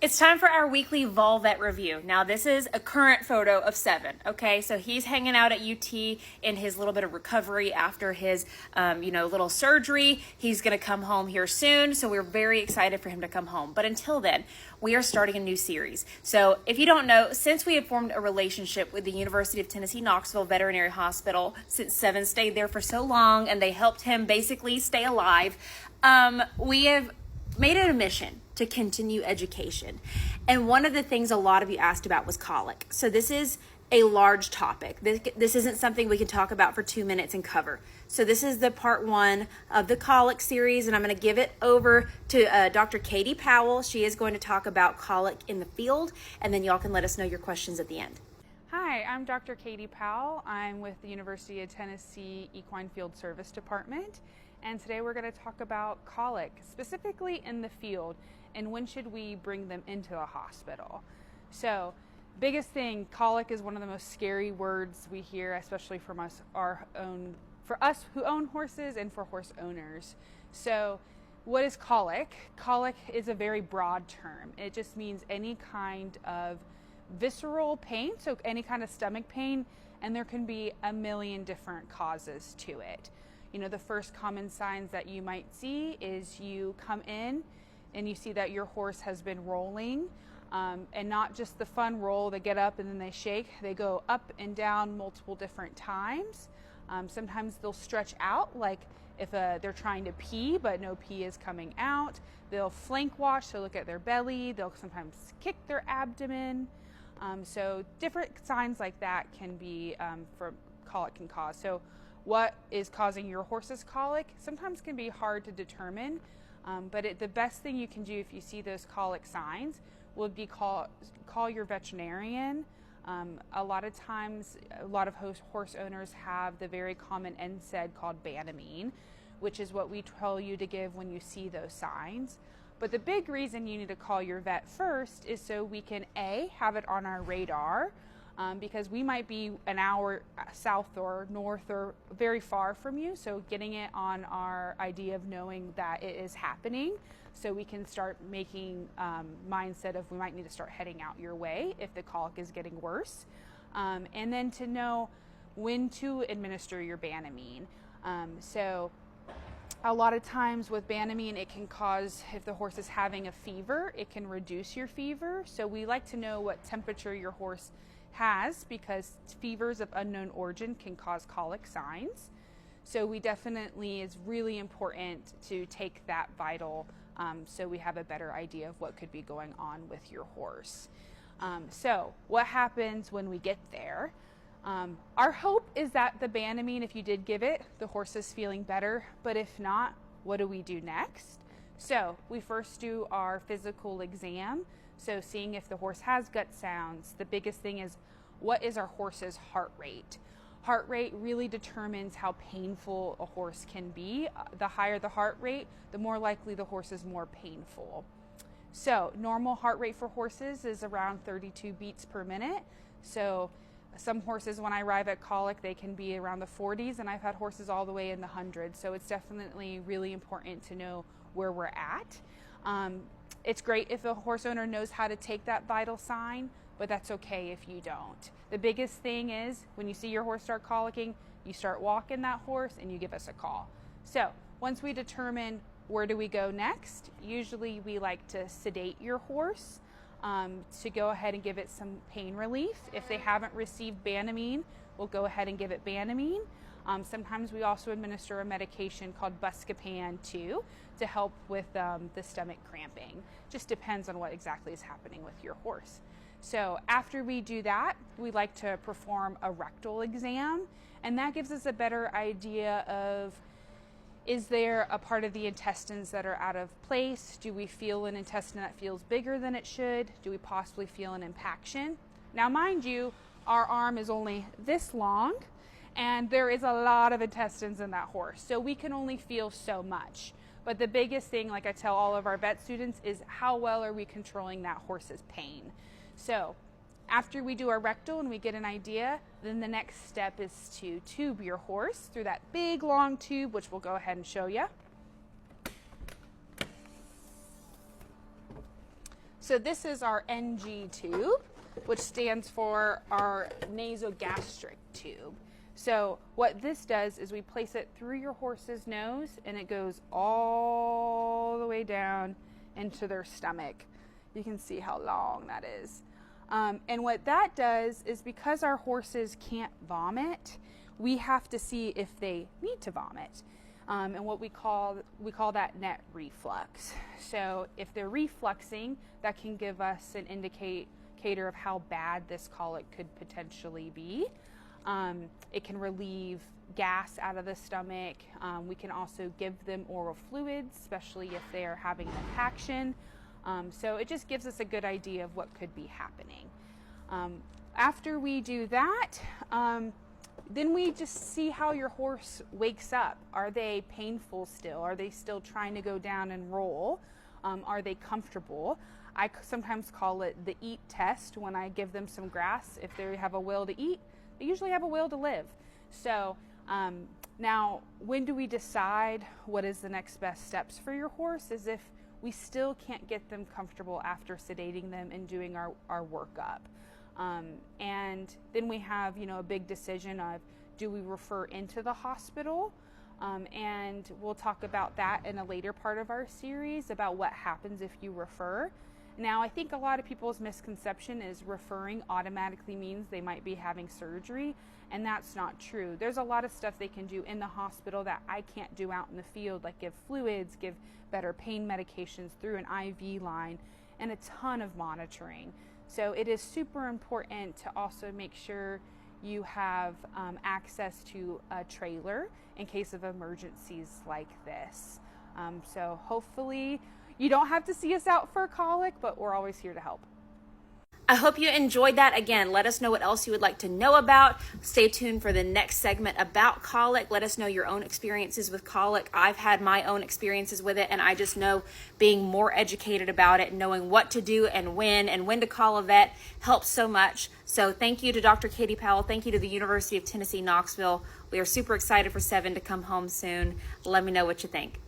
It's time for our weekly Vet Review. Now, this is a current photo of Seven, okay? So he's hanging out at UT in his little bit of recovery after his, little surgery. He's gonna come home here soon, so we're very excited for him to come home. But until then, we are starting a new series. So if you don't know, since we have formed a relationship with the University of Tennessee Knoxville Veterinary Hospital, since Seven stayed there for so long and they helped him basically stay alive, we have made it a mission to continue education. And one of the things a lot of you asked about was colic. So this is a large topic. This isn't something we can talk about for 2 minutes and cover. So this is the part 1 of the colic series, and I'm going to give it over to Dr. Katie Powell. She is going to talk about colic in the field, and then y'all can let us know your questions at the end. Hi, I'm Dr. Katie Powell. I'm with the University of Tennessee Equine Field Service Department, and today we're going to talk about colic, specifically in the field, and when should we bring them into a hospital. So, biggest thing, colic is one of the most scary words we hear, especially from us who own horses and for horse owners. So, what is colic? Colic is a very broad term. It just means any kind of visceral pain, so any kind of stomach pain, and there can be a million different causes to it. The first common signs that you might see is you come in and you see that your horse has been rolling, and not just the fun roll, they get up and then they shake. They go up and down multiple different times. Sometimes they'll stretch out, like if they're trying to pee but no pee is coming out. They'll flank wash, so look at their belly. They'll sometimes kick their abdomen. So different signs like that can be for colic can cause. So what is causing your horse's colic sometimes can be hard to determine, but the best thing you can do if you see those colic signs would be call your veterinarian. A lot of times, a lot of horse owners have the very common NSAID called Banamine, which is what we tell you to give when you see those signs. But the big reason you need to call your vet first is so we can have it on our radar, because we might be an hour south or north or very far from you. So getting it on our idea of knowing that it is happening, so we can start making mindset of we might need to start heading out your way if the colic is getting worse. And then to know when to administer your Banamine. So a lot of times with Banamine, it can cause, if the horse is having a fever, it can reduce your fever. So we like to know what temperature your horse has, because fevers of unknown origin can cause colic signs. So it's really important to take that vital, so we have a better idea of what could be going on with your horse. So what happens when we get there? Our hope is that the Banamine, if you did give it, the horse is feeling better, but if not, what do we do next? So we first do our physical exam. So seeing if the horse has gut sounds. The biggest thing is, what is our horse's heart rate? Heart rate really determines how painful a horse can be. The higher the heart rate, the more likely the horse is more painful. So normal heart rate for horses is around 32 beats per minute. So some horses, when I arrive at colic, they can be around the 40s, and I've had horses all the way in the hundreds. So it's definitely really important to know where we're at. It's great if a horse owner knows how to take that vital sign, but that's okay if you don't. The biggest thing is when you see your horse start colicking, you start walking that horse and you give us a call. So once we determine where do we go next, usually we like to sedate your horse to go ahead and give it some pain relief. If they haven't received Banamine, we'll go ahead and give it Banamine. Sometimes we also administer a medication called Buscopan too, to help with the stomach cramping. Just depends on what exactly is happening with your horse. So after we do that, we like to perform a rectal exam, and that gives us a better idea of, is there a part of the intestines that are out of place? Do we feel an intestine that feels bigger than it should? Do we possibly feel an impaction? Now, mind you, our arm is only this long, and there is a lot of intestines in that horse, so we can only feel so much. But the biggest thing, like I tell all of our vet students, is how well are we controlling that horse's pain? So after we do our rectal and we get an idea, then the next step is to tube your horse through that big long tube, which we'll go ahead and show you. So this is our NG tube, which stands for our nasogastric tube. So what this does is we place it through your horse's nose and it goes all the way down into their stomach. You can see how long that is. And what that does is, because our horses can't vomit, we have to see if they need to vomit. And what we call that net reflux. So if they're refluxing, that can give us an indicator of how bad this colic could potentially be. It can relieve gas out of the stomach. We can also give them oral fluids, especially if they are having impaction. So it just gives us a good idea of what could be happening. After we do that, then we just see how your horse wakes up. Are they painful still? Are they still trying to go down and roll? Are they comfortable? I sometimes call it the eat test when I give them some grass. If they have a will to eat, they usually have a will to live. So now, when do we decide what is the next best steps for your horse? Is if we still can't get them comfortable after sedating them and doing our workup. And then we have, a big decision of, do we refer into the hospital? And we'll talk about that in a later part of our series about what happens if you refer. Now, I think a lot of people's misconception is referring automatically means they might be having surgery, and that's not true. There's a lot of stuff they can do in the hospital that I can't do out in the field, like give fluids, give better pain medications through an IV line, and a ton of monitoring. So it is super important to also make sure you have access to a trailer in case of emergencies like this. So hopefully you don't have to see us out for colic, but we're always here to help. I hope you enjoyed that. Again, let us know what else you would like to know about. Stay tuned for the next segment about colic. Let us know your own experiences with colic. I've had my own experiences with it, and I just know being more educated about it, knowing what to do and when to call a vet helps so much. So thank you to Dr. Katie Powell. Thank you to the University of Tennessee, Knoxville. We are super excited for Seven to come home soon. Let me know what you think.